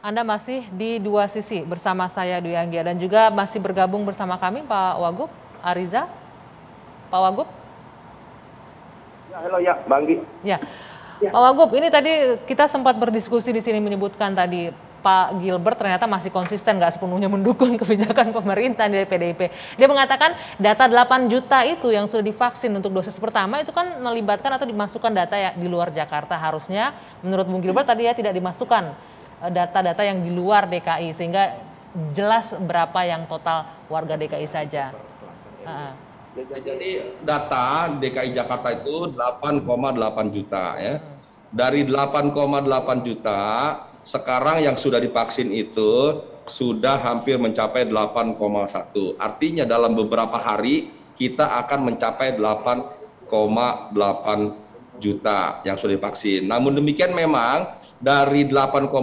Anda masih di Dua Sisi bersama saya Dwi Anggia dan juga masih bergabung bersama kami Pak Wagub Ariza. Pak Wagub? Ya, halo ya, Bang Gi. Ya. Pak Wagub, ini tadi kita sempat berdiskusi di sini menyebutkan tadi Pak Gilbert ternyata masih konsisten nggak sepenuhnya mendukung kebijakan pemerintah dari PDIP. Dia mengatakan data 8 juta itu yang sudah divaksin untuk dosis pertama itu kan melibatkan atau dimasukkan data ya di luar Jakarta. Harusnya menurut Bung Gilbert tadi ya tidak dimasukkan data-data yang di luar DKI sehingga jelas berapa yang total warga DKI saja. Jadi data DKI Jakarta itu 8,8 juta ya. Dari 8,8 juta sekarang yang sudah divaksin itu sudah hampir mencapai 8,1. Artinya dalam beberapa hari kita akan mencapai 8,8 juta yang sudah divaksin. Namun demikian memang dari 8,1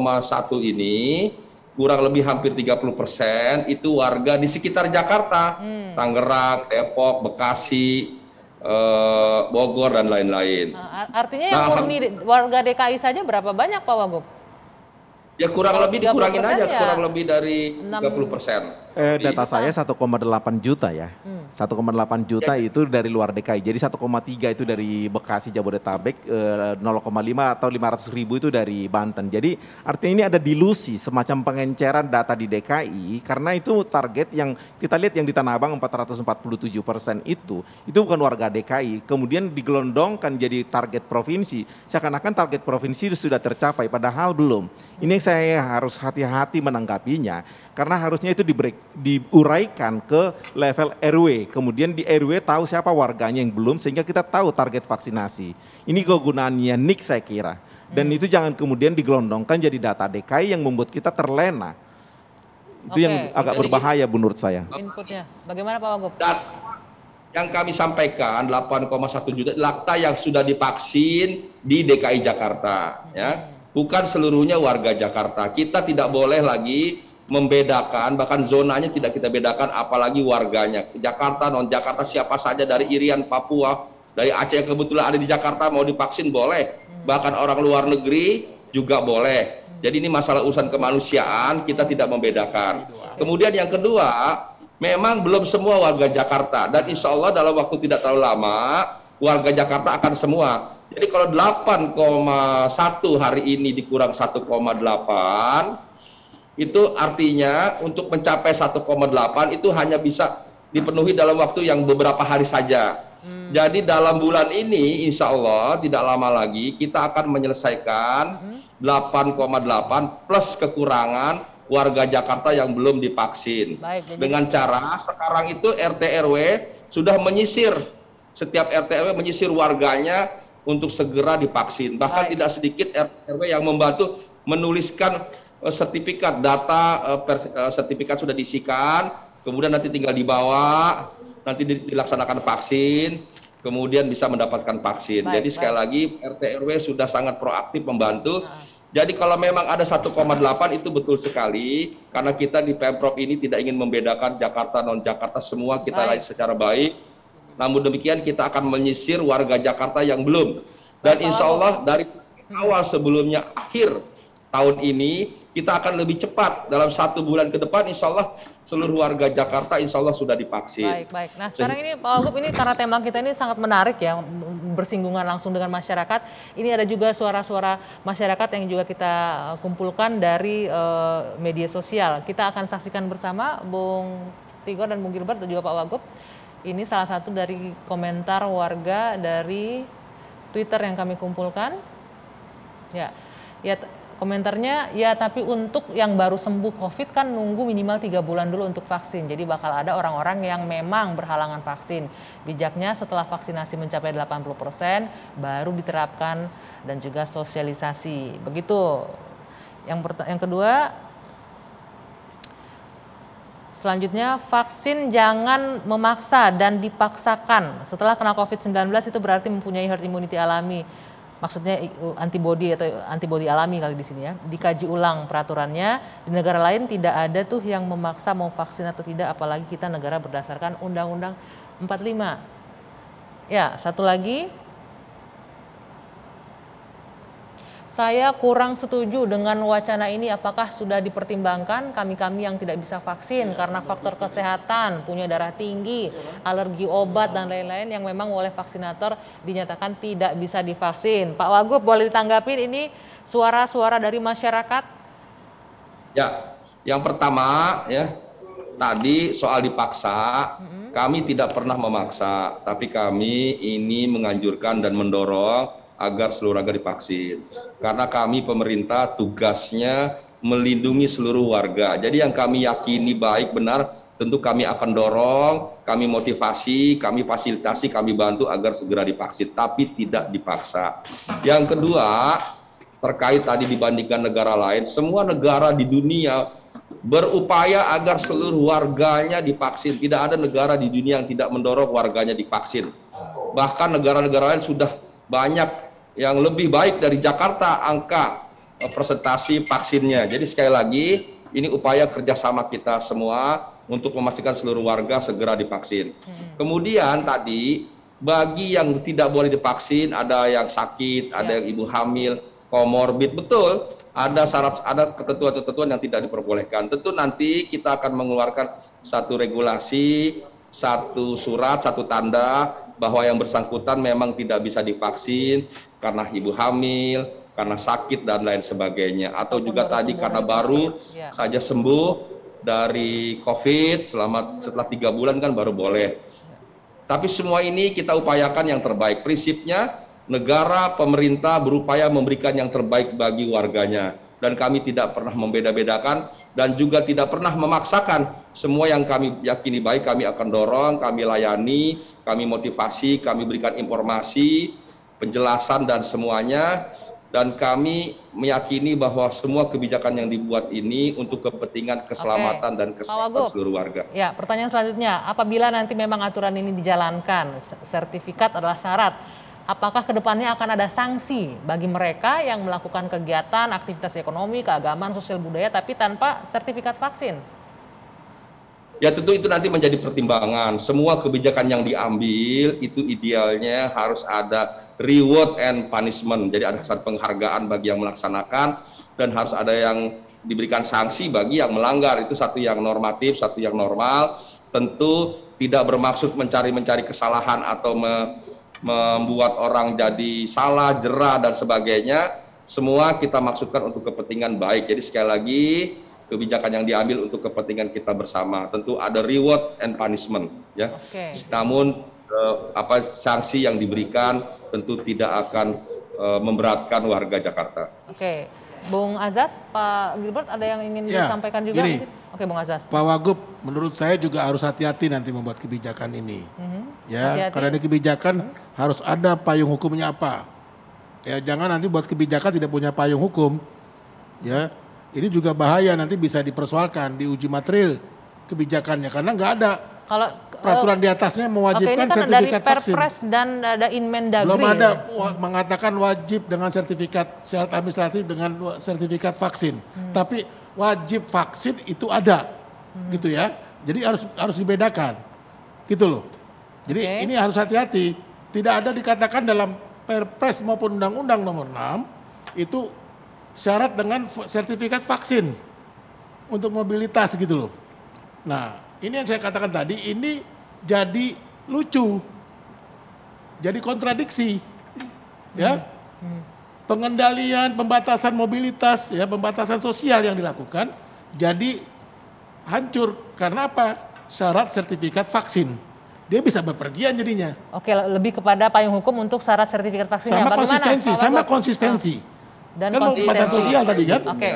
ini kurang lebih hampir 30% itu warga di sekitar Jakarta, Tangerang, Depok, Bekasi, Bogor dan lain-lain. Artinya yang murni warga DKI saja berapa banyak Pak Wagub? Ya kurang lebih dikurangin aja, ya kurang lebih dari 30%. Data saya 1,8 juta ya. 1,8 juta itu dari luar DKI. Jadi 1,3 itu dari Bekasi, Jabodetabek, 0,5 atau 500.000 itu dari Banten. Jadi artinya ini ada dilusi semacam pengenceran data di DKI karena itu target yang kita lihat yang di Tanah Abang 447% itu bukan warga DKI. Kemudian digelondongkan jadi target provinsi. Seakan-akan target provinsi sudah tercapai padahal belum. Ini saya harus hati-hati menanggapinya karena harusnya itu diuraikan ke level RW, kemudian di RW tahu siapa warganya yang belum sehingga kita tahu target vaksinasi. Ini kegunaannya NIK saya kira. Dan itu jangan kemudian digelondongkan jadi data DKI yang membuat kita terlena. Itu yang agak berbahaya menurut saya. Inputnya, bagaimana Pak Wagub? Yang kami sampaikan 8,1 juta data yang sudah divaksin di DKI Jakarta, ya, bukan seluruhnya warga Jakarta. Kita tidak boleh lagi membedakan, bahkan zonanya tidak kita bedakan, apalagi warganya. Jakarta, non Jakarta, siapa saja dari Irian, Papua, dari Aceh yang kebetulan ada di Jakarta mau divaksin boleh, bahkan orang luar negeri juga boleh. Jadi ini masalah urusan kemanusiaan, kita tidak membedakan. Kemudian yang kedua, memang belum semua warga Jakarta, dan insya Allah dalam waktu tidak terlalu lama warga Jakarta akan semua. Jadi kalau 8,1 hari ini dikurang 1,8 itu artinya untuk mencapai 1,8 itu hanya bisa dipenuhi dalam waktu yang beberapa hari saja. Jadi dalam bulan ini insya Allah tidak lama lagi kita akan menyelesaikan 8,8 plus kekurangan warga Jakarta yang belum divaksin. Dengan cara sekarang itu RT RW sudah menyisir, setiap RT RW menyisir warganya untuk segera divaksin. Bahkan tidak sedikit RT RW yang membantu menuliskan sertifikat data, sertifikat sudah diisikan, kemudian nanti tinggal dibawa, nanti dilaksanakan vaksin, kemudian bisa mendapatkan vaksin. Jadi sekali lagi RT RW sudah sangat proaktif membantu. Jadi kalau memang ada 1,8 itu betul sekali, karena kita di Pemprov ini tidak ingin membedakan Jakarta non Jakarta, semua kita lain secara baik. Namun demikian kita akan menyisir warga Jakarta yang belum. Dan insya Allah dari awal sebelumnya akhir tahun ini kita akan lebih cepat dalam 1 bulan ke depan insya Allah seluruh warga Jakarta insya Allah sudah divaksin. Baik. Nah sekarang ini Pak Wagub, ini karena tema kita ini sangat menarik ya, bersinggungan langsung dengan masyarakat. Ini ada juga suara-suara masyarakat yang juga kita kumpulkan dari media sosial. Kita akan saksikan bersama Bung Tigor dan Bung Gilbert dan juga Pak Wagub. Ini salah satu dari komentar warga dari Twitter yang kami kumpulkan. Ya. Komentarnya, ya tapi untuk yang baru sembuh COVID kan nunggu minimal 3 bulan dulu untuk vaksin. Jadi bakal ada orang-orang yang memang berhalangan vaksin. Bijaknya setelah vaksinasi mencapai 80% baru diterapkan dan juga sosialisasi. Begitu. Yang kedua, selanjutnya vaksin jangan memaksa dan dipaksakan. Setelah kena COVID-19 itu berarti mempunyai herd immunity alami. Maksudnya antibodi atau antibodi alami kali di sini ya. Dikaji ulang peraturannya. Di negara lain tidak ada tuh yang memaksa mau vaksin atau tidak, apalagi kita negara berdasarkan Undang-Undang 45. Ya, satu lagi. Saya kurang setuju dengan wacana ini. Apakah sudah dipertimbangkan kami-kami yang tidak bisa vaksin karena faktor kesehatan, punya darah tinggi, alergi obat dan lain-lain yang memang oleh vaksinator dinyatakan tidak bisa divaksin. Pak Wagub, boleh ditanggapin ini suara-suara dari masyarakat? Ya, yang pertama ya tadi soal dipaksa, kami tidak pernah memaksa, tapi kami ini menganjurkan dan mendorong agar seluruh warga divaksin. Karena kami pemerintah tugasnya melindungi seluruh warga. Jadi yang kami yakini baik benar, tentu kami akan dorong, kami motivasi, kami fasilitasi, kami bantu agar segera divaksin, tapi tidak dipaksa. Yang kedua, terkait tadi dibandingkan negara lain, semua negara di dunia berupaya agar seluruh warganya divaksin. Tidak ada negara di dunia yang tidak mendorong warganya divaksin. Bahkan negara-negara lain sudah banyak yang lebih baik dari Jakarta angka presentasi vaksinnya. Jadi sekali lagi ini upaya kerjasama kita semua untuk memastikan seluruh warga segera divaksin. Kemudian tadi bagi yang tidak boleh divaksin, ada yang sakit, ada yang ibu hamil, komorbid, betul ada syarat, ada ketentuan-ketentuan yang tidak diperbolehkan. Tentu nanti kita akan mengeluarkan satu regulasi, satu surat, satu tanda bahwa yang bersangkutan memang tidak bisa divaksin karena ibu hamil, karena sakit dan lain sebagainya, atau juga tadi karena baru saja sembuh dari COVID setelah 3 bulan kan baru boleh. Tapi semua ini kita upayakan yang terbaik. Prinsipnya negara, pemerintah berupaya memberikan yang terbaik bagi warganya. Dan kami tidak pernah membeda-bedakan dan juga tidak pernah memaksakan. Semua yang kami yakini baik kami akan dorong, kami layani, kami motivasi, kami berikan informasi, penjelasan dan semuanya. Dan kami meyakini bahwa semua kebijakan yang dibuat ini untuk kepentingan keselamatan dan kesehatan seluruh warga. Ya, pertanyaan selanjutnya, apabila nanti memang aturan ini dijalankan, sertifikat adalah syarat, apakah kedepannya akan ada sanksi bagi mereka yang melakukan kegiatan, aktivitas ekonomi, keagamaan, sosial budaya, tapi tanpa sertifikat vaksin? Ya tentu itu nanti menjadi pertimbangan. Semua kebijakan yang diambil itu idealnya harus ada reward and punishment. Jadi ada satu penghargaan bagi yang melaksanakan dan harus ada yang diberikan sanksi bagi yang melanggar. Itu satu yang normatif, satu yang normal. Tentu tidak bermaksud mencari kesalahan atau membuat orang jadi salah, jera dan sebagainya. Semua kita maksudkan untuk kepentingan baik. Jadi sekali lagi kebijakan yang diambil untuk kepentingan kita bersama. Tentu ada reward and punishment ya. Namun sanksi yang diberikan tentu tidak akan memberatkan warga Jakarta. Oke. Bung Azaz, Pak Gilbert ada yang ingin disampaikan juga? Gini, Oke, Bung Azaz. Pak Wagub, menurut saya juga harus hati-hati nanti membuat kebijakan ini. Ya, Hati-hati. karena ini kebijakan harus ada payung hukumnya apa. Ya, jangan nanti buat kebijakan tidak punya payung hukum. Ya, ini juga bahaya, nanti bisa dipersoalkan di uji material kebijakannya karena nggak ada Kalau peraturan di atasnya mewajibkan ini kan dari sertifikat vaksin. Perpres dan ada Inmendagri. Belum ada mengatakan wajib dengan sertifikat syarat administratif dengan sertifikat vaksin. Tapi wajib vaksin itu ada, gitu ya. Jadi harus dibedakan, gitu loh. Jadi ini harus hati-hati. Tidak ada dikatakan dalam Perpres maupun Undang-Undang Nomor 6 itu syarat dengan sertifikat vaksin untuk mobilitas gitu loh. Nah, ini yang saya katakan tadi, ini jadi lucu, jadi kontradiksi, ya. Pengendalian, pembatasan mobilitas, ya, pembatasan sosial yang dilakukan, jadi hancur karena apa? Syarat sertifikat vaksin. Dia bisa berpergian jadinya. Oke, lebih kepada payung hukum untuk syarat sertifikat vaksin. Sama konsistensi. Dan kan pembatasan sosial tadi kan? Oke.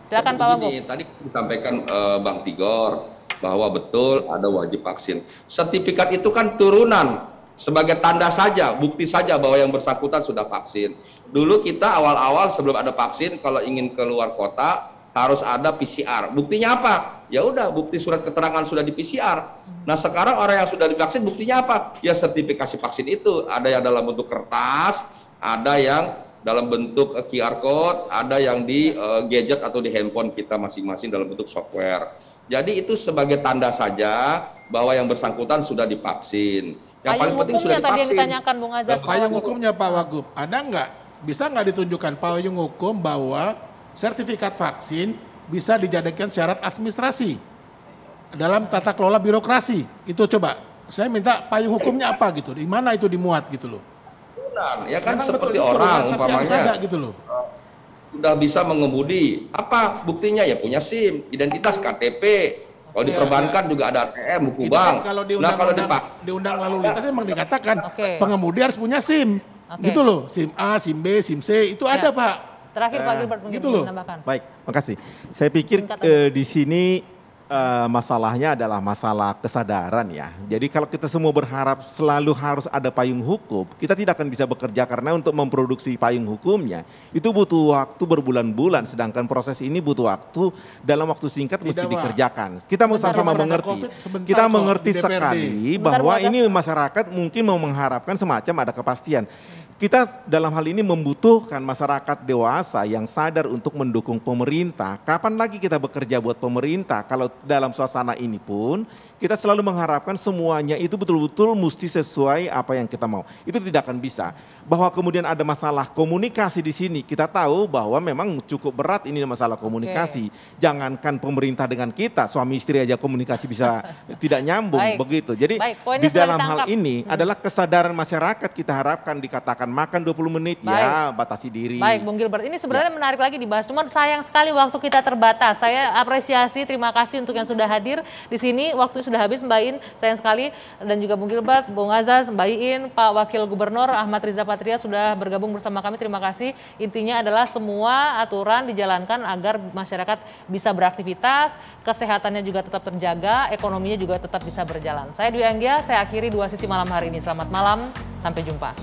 Silakan Pak Wagub. Tadi disampaikan Bang Tigor bahwa betul ada wajib vaksin. Sertifikat itu kan turunan sebagai tanda saja, bukti saja bahwa yang bersangkutan sudah vaksin. Dulu kita awal-awal sebelum ada vaksin, kalau ingin keluar kota harus ada PCR. Buktinya apa? Ya udah, bukti surat keterangan sudah di PCR. Nah sekarang orang yang sudah divaksin buktinya apa? Ya sertifikasi vaksin itu. Ada yang dalam bentuk kertas, ada yang dalam bentuk QR code, ada yang di gadget atau di handphone kita masing-masing dalam bentuk software. Jadi itu sebagai tanda saja bahwa yang bersangkutan sudah divaksin. Yang paling penting sudah divaksin. Tadi yang ditanyakan Bung Azaz. Payung hukumnya Pak Wagub, ada nggak bisa nggak ditunjukkan payung hukum bahwa sertifikat vaksin bisa dijadikan syarat administrasi dalam tata kelola birokrasi? Itu coba, saya minta payung hukumnya apa gitu, di mana itu dimuat gitu loh. Benar, ya kan Memang seperti betul gitu, orang tapi harus ada umpamanya gitu loh. udah bisa mengemudi. Apa buktinya? Ya punya SIM, identitas, KTP. Kalau di Ya, perbankan juga ada ATM, buku Itu bank. kan kalau di Nah, kalau undang lalu lintas emang dikatakan Oke. pengemudi harus punya SIM. Oke. Gitu loh, SIM A, SIM B, SIM C, itu ada, Ya. Pak. Terakhir Pak Gilbert mungkin gitu loh. menambahkan. Baik, makasih. Saya pikir Singkat aja. di sini masalahnya adalah masalah kesadaran ya. Jadi kalau kita semua berharap selalu harus ada payung hukum, kita tidak akan bisa bekerja karena untuk memproduksi payung hukumnya itu butuh waktu berbulan-bulan, sedangkan proses ini butuh waktu dalam waktu singkat mesti Tidak, Pak. dikerjakan. Kita Sebentar, sama-sama Pak. mengerti. Covid sebentar Kita kok mengerti di DPRD. sekali Sebentar, bahwa Bu Azhar. ini masyarakat mungkin mau mengharapkan semacam ada kepastian. Kita dalam hal ini membutuhkan masyarakat dewasa yang sadar untuk mendukung pemerintah. Kapan lagi kita bekerja buat pemerintah kalau dalam suasana ini pun kita selalu mengharapkan semuanya itu betul-betul mesti sesuai apa yang kita mau. Itu tidak akan bisa. Bahwa kemudian ada masalah komunikasi di sini, kita tahu bahwa memang cukup berat ini masalah komunikasi. Jangankan pemerintah dengan kita, suami istri aja komunikasi bisa tidak nyambung Baik. begitu. Jadi Baik, poinnya di sudah dalam hal ditangkap. ini adalah kesadaran masyarakat kita harapkan dikatakan makan 20 menit ya batasi diri. Baik, Bung Gilbert. Ini sebenarnya menarik lagi dibahas. Cuman sayang sekali waktu kita terbatas. Saya apresiasi, terima kasih untuk yang sudah hadir di sini. Waktu sudah habis, Mbak In. Sayang sekali. Dan juga Bung Gilbert, Bung Azaz, Mbak Iin, Pak Wakil Gubernur Ahmad Riza Patria sudah bergabung bersama kami. Terima kasih. Intinya adalah semua aturan dijalankan agar masyarakat bisa beraktivitas, kesehatannya juga tetap terjaga, ekonominya juga tetap bisa berjalan. Saya Dwi Anggia, saya akhiri Dua Sisi Malam hari ini. Selamat malam, sampai jumpa.